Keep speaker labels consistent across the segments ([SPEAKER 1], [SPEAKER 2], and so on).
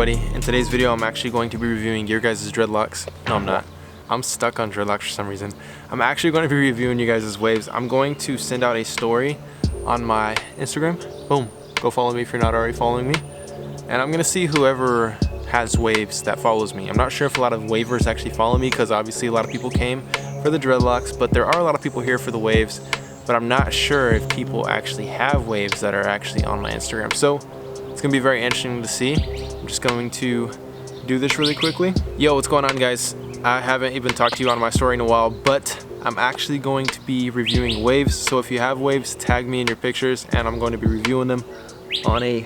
[SPEAKER 1] everybody? In today's video I'm actually going to be reviewing your guys' dreadlocks. No, I'm not. I'm stuck on dreadlocks for some reason. I'm actually going to be reviewing you guys' waves. I'm going to send out a story on my Instagram. Boom. Go follow me if you're not already following me. And I'm going to see whoever has waves that follows me. I'm not sure if a lot of wavers actually follow me because obviously a lot of people came for the dreadlocks, but there are a lot of people here for the waves. But I'm not sure if people actually have waves that are actually on my Instagram. So it's gonna be very interesting to see. I'm just going to do this really quickly. Yo, what's going on, guys? I haven't even talked to you on my story in a while, but I'm actually going to be reviewing waves. So if you have waves, tag me in your pictures and I'm going to be reviewing them on a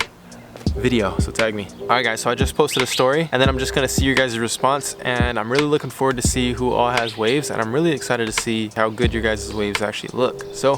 [SPEAKER 1] video, so tag me. Alright guys, so I just posted a story and then I'm just gonna see your guys' response, and I'm really looking forward to see who all has waves, and I'm really excited to see how good your guys' waves actually look. So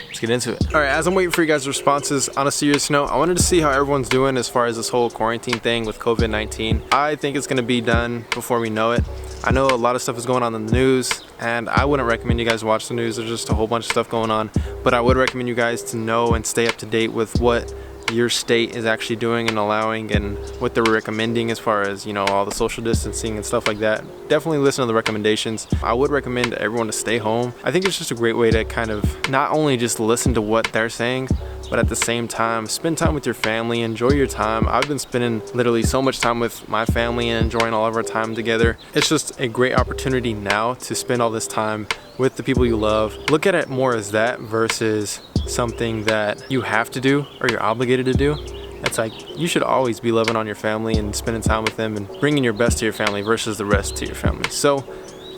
[SPEAKER 1] let's get into it. Alright, as I'm waiting for you guys' responses, on a serious note, I wanted to see how everyone's doing as far as this whole quarantine thing with COVID-19. I think it's gonna be done before we know it. I know a lot of stuff is going on in the news, and I wouldn't recommend you guys watch the news. There's just a whole bunch of stuff going on, but I would recommend you guys to know and stay up to date with what your state is actually doing and allowing, and what they're recommending as far as, you know, all the social distancing and stuff like that. Definitely listen to the recommendations. I would recommend everyone to stay home. I think it's just a great way to kind of not only just listen to what they're saying, but at the same time spend time with your family, enjoy your time. I've been spending literally so much time with my family and enjoying all of our time together. It's just a great opportunity now to spend all this time with the people you love. Look at it more as that versus something that you have to do or you're obligated to do. It's like you should always be loving on your family and spending time with them and bringing your best to your family versus the rest to your family. So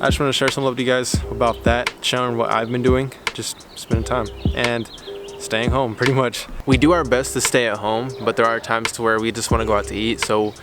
[SPEAKER 1] I just want to share some love to you guys about that, sharing what I've been doing, just spending time and staying home pretty much. We do our best to stay at home, but there are times to where we just want to go out to eat, so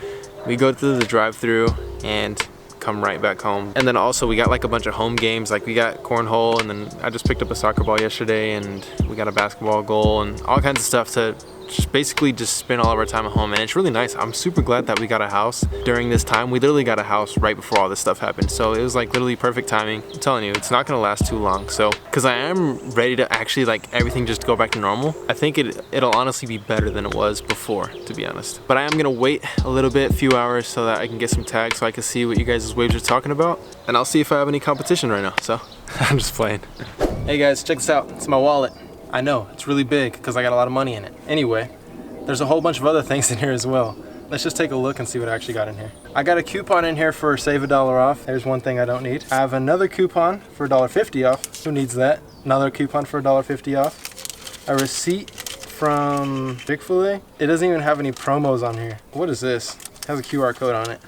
[SPEAKER 1] we go through the drive-through and come right back home. And then also we got like a bunch of home games, like we got cornhole, and then I just picked up a soccer ball yesterday, and we got a basketball goal and all kinds of stuff to just basically just spend all of our time at home. And it's really nice. I'm super glad that we got a house during this time. We literally got a house right before all this stuff happened, so it was like literally perfect timing. I'm telling you, it's not gonna last too long. So because I am ready to actually like everything just go back to normal, I think it'll honestly be better than it was before, to be honest. But I am gonna wait a little bit, a few hours, so that I can get some tags so I can see what you guys' waves are talking about, and I'll see if I have any competition right now. So I'm just playing. Hey guys, check this out. It's my wallet. I know, it's really big because I got a lot of money in it. Anyway, there's a whole bunch of other things in here as well. Let's just take a look and see what I actually got in here. I got a coupon in here for save $1 off. There's one thing I don't need. I have another coupon for $1.50 off. Who needs that? Another coupon for $1.50 off. A receipt from Chick-fil-A. It doesn't even have any promos on here. What is this? It has a QR code on it.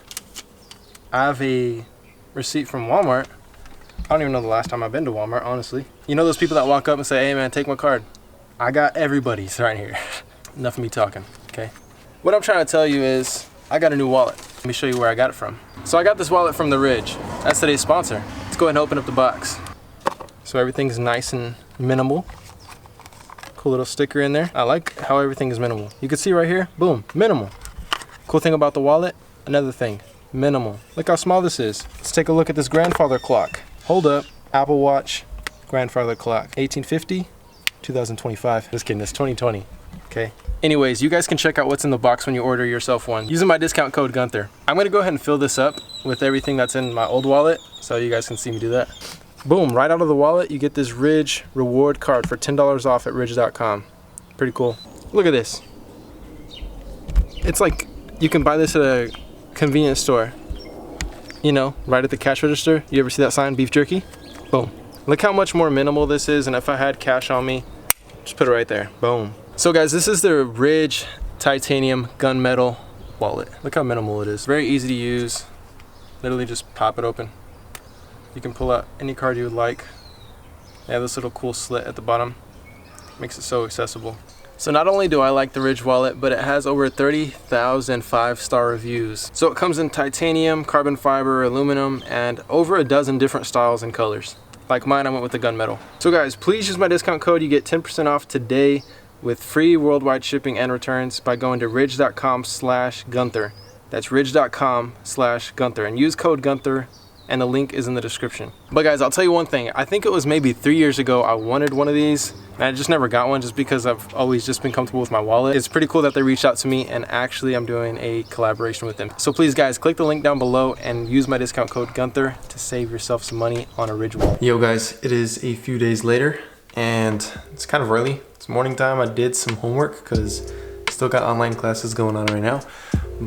[SPEAKER 1] I have a receipt from Walmart. I don't even know the last time I've been to Walmart, honestly. You know those people that walk up and say, hey man, take my card? I got everybody's right here. Enough of me talking, okay? What I'm trying to tell you is, I got a new wallet. Let me show you where I got it from. So I got this wallet from The Ridge. That's today's sponsor. Let's go ahead and open up the box. So everything's nice and minimal. Cool little sticker in there. I like how everything is minimal. You can see right here, boom, minimal. Cool thing about the wallet, another thing, minimal. Look how small this is. Let's take a look at this grandfather clock. Hold up, Apple Watch, grandfather clock, 1850, 2025. Just kidding, it's 2020, okay? Anyways, you guys can check out what's in the box when you order yourself one using my discount code Gunther. I'm gonna go ahead and fill this up with everything that's in my old wallet so you guys can see me do that. Boom, right out of the wallet, you get this Ridge reward card for $10 off at ridge.com. Pretty cool. Look at this. It's like you can buy this at a convenience store. You know, right at the cash register. You ever see that sign, beef jerky? Boom. Look how much more minimal this is, and if I had cash on me, just put it right there. Boom. So guys, this is the Ridge titanium gunmetal wallet. Look how minimal it is. Very easy to use. Literally just pop it open. You can pull out any card you would like. They have this little cool slit at the bottom. Makes it so accessible. So not only do I like the Ridge wallet, but it has over 30,000 5-star reviews. So it comes in titanium, carbon fiber, aluminum, and over a dozen different styles and colors. Like mine, I went with the gunmetal. So guys, please use my discount code. You get 10% off today with free worldwide shipping and returns by going to ridge.com/Gunther. That's ridge.com/Gunther, and use code Gunther and the link is in the description. But guys, I'll tell you one thing. I think it was maybe 3 years ago I wanted one of these, and I just never got one just because I've always just been comfortable with my wallet. It's pretty cool that they reached out to me, and actually I'm doing a collaboration with them. So please guys, click the link down below and use my discount code Gunther to save yourself some money on a Ridge wallet. Yo guys, it is a few days later and it's kind of early. It's morning time. I did some homework because still got online classes going on right now,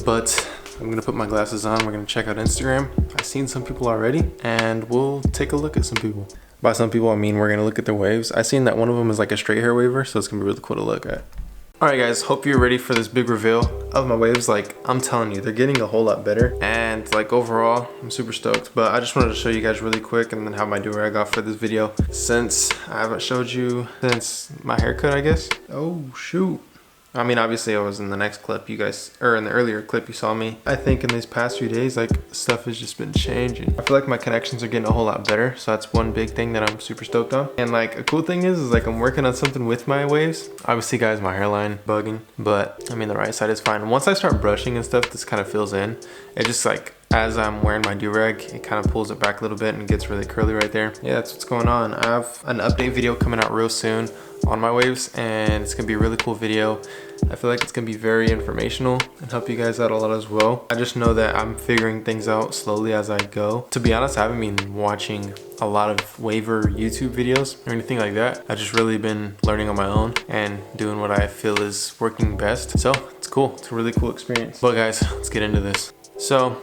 [SPEAKER 1] but I'm gonna put my glasses on. We're gonna check out Instagram. I've seen some people already and we'll take a look at some people. By some people I mean we're gonna look at their waves. I seen that one of them is like a straight hair waver, so it's gonna be really cool to look at. Alright guys, hope you're ready for this big reveal of my waves. Like, I'm telling you, they're getting a whole lot better, and like overall I'm super stoked. But I just wanted to show you guys really quick and then have my do-rag off for this video, since I haven't showed you since my haircut, I guess. Oh shoot. I mean, obviously I was in the next clip you guys, or in the earlier clip you saw me. I think in these past few days, like, stuff has just been changing. I feel like my connections are getting a whole lot better, so that's one big thing that I'm super stoked on. And like, a cool thing is like I'm working on something with my waves. Obviously guys, my hairline bugging, but I mean the right side is fine. Once I start brushing and stuff, this kind of fills in. It just like, as I'm wearing my do-rag, it kind of pulls it back a little bit and gets really curly right there. Yeah, that's what's going on. I have an update video coming out real soon on my waves, and it's gonna be a really cool video. I feel like it's gonna be very informational and help you guys out a lot as well. I just know that I'm figuring things out slowly as I go. To be honest, I haven't been watching a lot of waver YouTube videos or anything like that. I've just really been learning on my own and doing what I feel is working best. So it's cool, it's a really cool experience. But guys, let's get into this. So,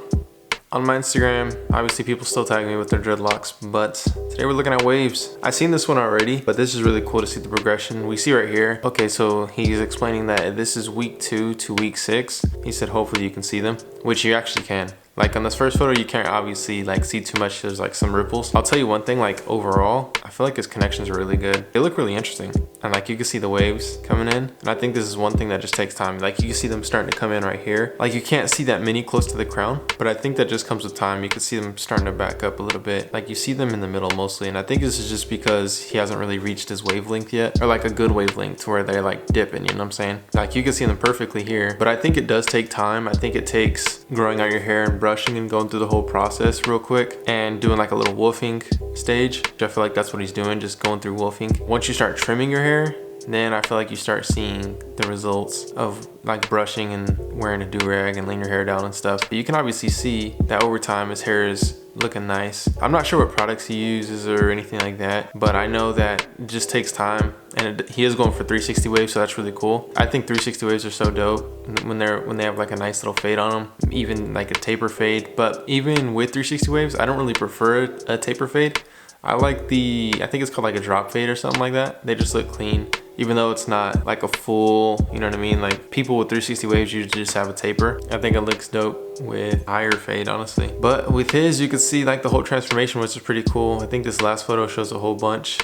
[SPEAKER 1] on my Instagram, obviously people still tag me with their dreadlocks, but today we're looking at waves. I've seen this one already, but this is really cool to see the progression. We see right here. Okay, so he's explaining that this is week 2 to week 6. He said hopefully you can see them, which you actually can. Like on this first photo, you can't obviously like see too much. There's like some ripples. I'll tell you one thing, like overall, I feel like his connections are really good. They look really interesting. And like you can see the waves coming in. And I think this is one thing that just takes time. Like you can see them starting to come in right here. Like you can't see that many close to the crown, but I think that just comes with time. You can see them starting to back up a little bit. Like you see them in the middle mostly. And I think this is just because he hasn't really reached his wavelength yet, or like a good wavelength to where they're like dipping, you know what I'm saying? Like you can see them perfectly here, but I think it does take time. I think it takes growing out your hair and brushing and going through the whole process real quick and doing like a little wolfing stage. I feel like that's what he's doing, just going through wolfing. Once you start trimming your hair, then I feel like you start seeing the results of like brushing and wearing a do-rag and laying your hair down and stuff. But you can obviously see that over time his hair is looking nice. I'm not sure what products he uses or anything like that, but I know that it just takes time, and he is going for 360 waves, so that's really cool. I think 360 waves are so dope when they have like a nice little fade on them, even like a taper fade. But even with 360 waves, I don't really prefer a taper fade. I like I think it's called like a drop fade or something like that. They just look clean, even though it's not like a full, you know what I mean? Like people with 360 waves usually just have a taper. I think it looks dope with higher fade, honestly. But with his, you can see like the whole transformation, which is pretty cool. I think this last photo shows a whole bunch.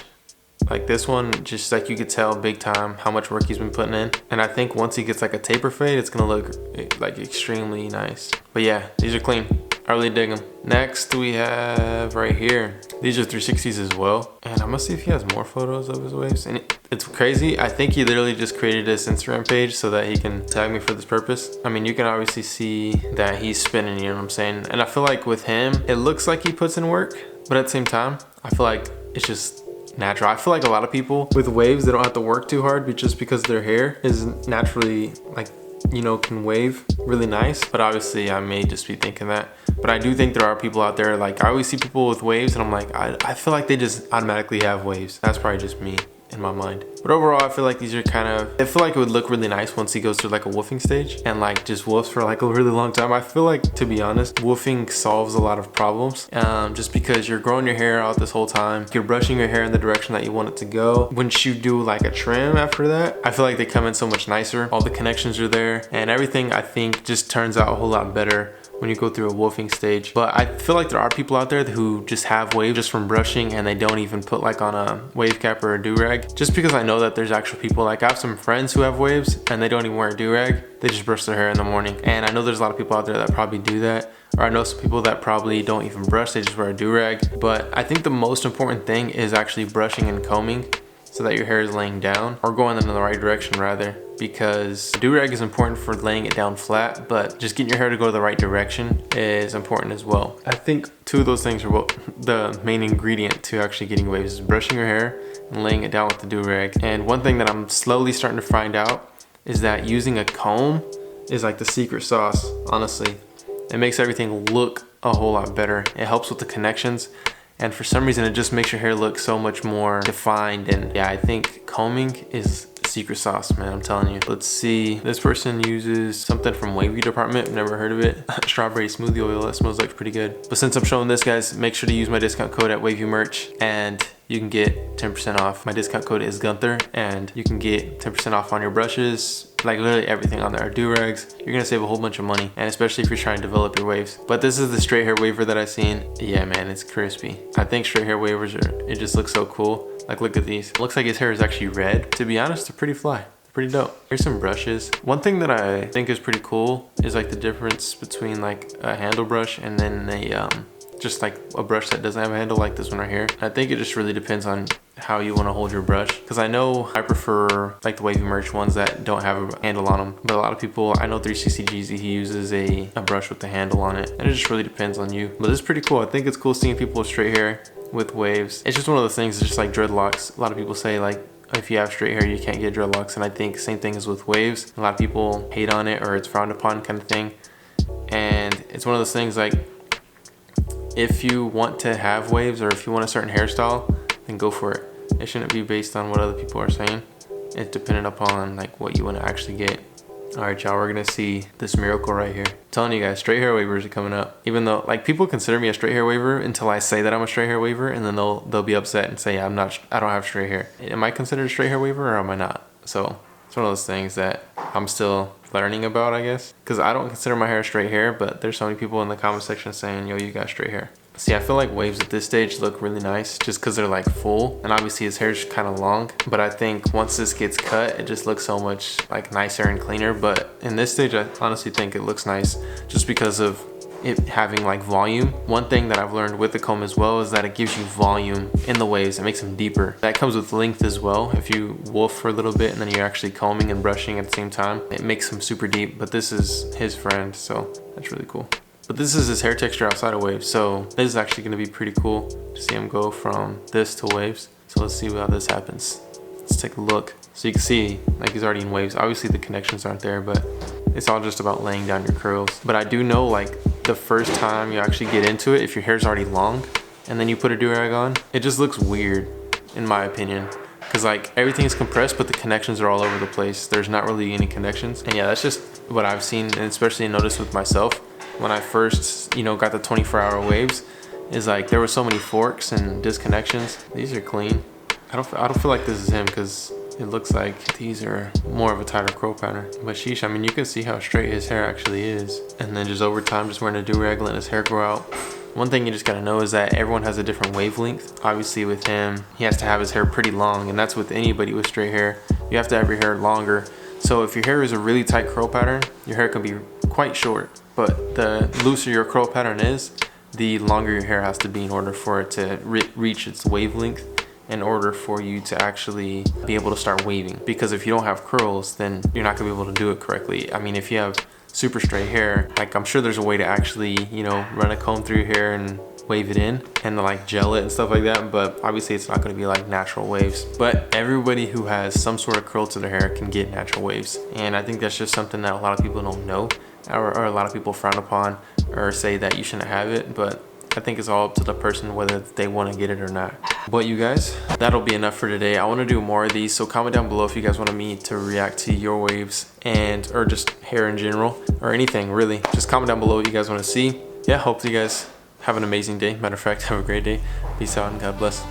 [SPEAKER 1] Like this one, just like you could tell big time how much work he's been putting in. And I think once he gets like a taper fade, it's gonna look like extremely nice. But yeah, these are clean. I really dig them. Next we have right here. These are 360s as well. And I'm gonna see if he has more photos of his waves. And it's crazy. I think he literally just created this Instagram page so that he can tag me for this purpose. I mean, you can obviously see that he's spinning, you know what I'm saying? And I feel like with him, it looks like he puts in work, but at the same time, I feel like it's just natural. I feel like a lot of people with waves, they don't have to work too hard, but just because their hair is naturally like, you know, can wave really nice. But obviously I may just be thinking that, but I do think there are people out there, like I always see people with waves and I'm like, I feel like they just automatically have waves. That's probably just me in my mind. But overall, I feel like these are kind of, I feel like it would look really nice once he goes through like a woofing stage and like just woofs for like a really long time. I feel like, to be honest, woofing solves a lot of problems, just because you're growing your hair out this whole time. You're brushing your hair in the direction that you want it to go. Once you do like a trim after that, I feel like they come in so much nicer. All the connections are there and everything, I think, just turns out a whole lot better when you go through a woofing stage. But I feel like there are people out there who just have waves just from brushing and they don't even put like on a wave cap or a do-rag, just because I know that there's actual people, like I have some friends who have waves and they don't even wear a do-rag. They just brush their hair in the morning. And I know there's a lot of people out there that probably do that, or I know some people that probably don't even brush, they just wear a do-rag. But I think the most important thing is actually brushing and combing so that your hair is laying down, or going in the right direction rather. because do-rag is important for laying it down flat, but just getting your hair to go the right direction is important as well. I think two of those things are what the main ingredient to actually getting waves is brushing your hair and laying it down with the do-rag. And one thing that I'm slowly starting to find out is that using a comb is like the secret sauce, honestly. It makes everything look a whole lot better. It helps with the connections, and for some reason it just makes your hair look so much more defined. And yeah, I think combing is secret sauce, man, I'm telling you. Let's see, this person uses something from Wavy Department, never heard of it. Strawberry smoothie oil, that smells like pretty good. But since I'm showing this, guys, make sure to use my discount code at Wavy Merch and you can get 10% off. My discount code is Gunther, and you can get 10% off on your brushes, like literally everything on there. Do-rags, you're gonna save a whole bunch of money, and especially if you're trying to develop your waves. But this is the straight hair waver that I've seen. Yeah, man, it's crispy. I think straight hair wavers it just looks so cool. Like, look at these. It looks like his hair is actually red. To be honest, they're pretty fly. They're pretty dope. Here's some brushes. One thing that I think is pretty cool is like the difference between like a handle brush and then a just like a brush that doesn't have a handle, like this one right here. I think it just really depends on how you want to hold your brush, because I know I prefer like the Wavy Merch ones that don't have a handle on them, but a lot of people, I know 360 Jeezy, he uses a brush with the handle on it, and it just really depends on you. But it's pretty cool. I think it's cool seeing people with straight hair with waves. It's just one of those things, it's just like dreadlocks. A lot of people say like, if you have straight hair you can't get dreadlocks, and I think same thing is with waves. A lot of people hate on it, or it's frowned upon kind of thing, and it's one of those things like, if you want to have waves or if you want a certain hairstyle, then go for it. It shouldn't be based on what other people are saying. It's dependent upon like what you want to actually get. All right, y'all, we're gonna see this miracle right here. I'm telling you guys, straight hair wavers are coming up. Even though like people consider me a straight hair waver until I say that I'm a straight hair waver, and then they'll be upset and say, I don't have straight hair. Am I considered a straight hair waver or am I not? So it's one of those things that I'm still learning about, I guess, because I don't consider my hair straight hair, but there's so many people in the comment section saying, yo, you got straight hair. See, I feel like waves at this stage look really nice just because they're like full, and obviously his hair's kind of long, but I think once this gets cut, it just looks so much like nicer and cleaner. But in this stage, I honestly think it looks nice just because of it having like volume. One thing that I've learned with the comb as well is that it gives you volume in the waves. It makes them deeper. That comes with length as well. If you wolf for a little bit and then you're actually combing and brushing at the same time, it makes them super deep. But this is his friend, so that's really cool. But this is his hair texture outside of waves, so this is actually gonna be pretty cool to see him go from this to waves. So let's see how this happens. Let's take a look. So you can see like he's already in waves. Obviously the connections aren't there, but it's all just about laying down your curls. But I do know like the first time you actually get into it, if your hair's already long and then you put a do-rag on, it just looks weird in my opinion. Cause like everything's compressed, but the connections are all over the place. There's not really any connections. And yeah, that's just what I've seen, and especially noticed with myself. When I first, you know, got the 24-hour waves, is like there were so many forks and disconnections. These are clean. I don't feel like this is him because it looks like these are more of a tighter curl pattern. But sheesh, I mean, you can see how straight his hair actually is. And then just over time, just wearing a do-rag, letting his hair grow out. One thing you just gotta know is that everyone has a different wavelength. Obviously with him, he has to have his hair pretty long, and that's with anybody with straight hair. You have to have your hair longer. So if your hair is a really tight curl pattern, your hair can be quite short. But the looser your curl pattern is, the longer your hair has to be in order for it to reach its wavelength, in order for you to actually be able to start waving. Because if you don't have curls, then you're not gonna be able to do it correctly. I mean, if you have super straight hair, like I'm sure there's a way to actually, you know, run a comb through your hair and wave it in and like gel it and stuff like that, but obviously it's not going to be like natural waves. But everybody who has some sort of curl to their hair can get natural waves, and I think that's just something that a lot of people don't know, or a lot of people frown upon or say that you shouldn't have it. But I think it's all up to the person whether they want to get it or not. But you guys, that'll be enough for today. I want to do more of these, so comment down below if you guys wanted me to react to your waves and or just hair in general or anything really. Just comment down below what you guys want to see. Yeah, hope you guys have an amazing day. Matter of fact, have a great day. Peace out and God bless.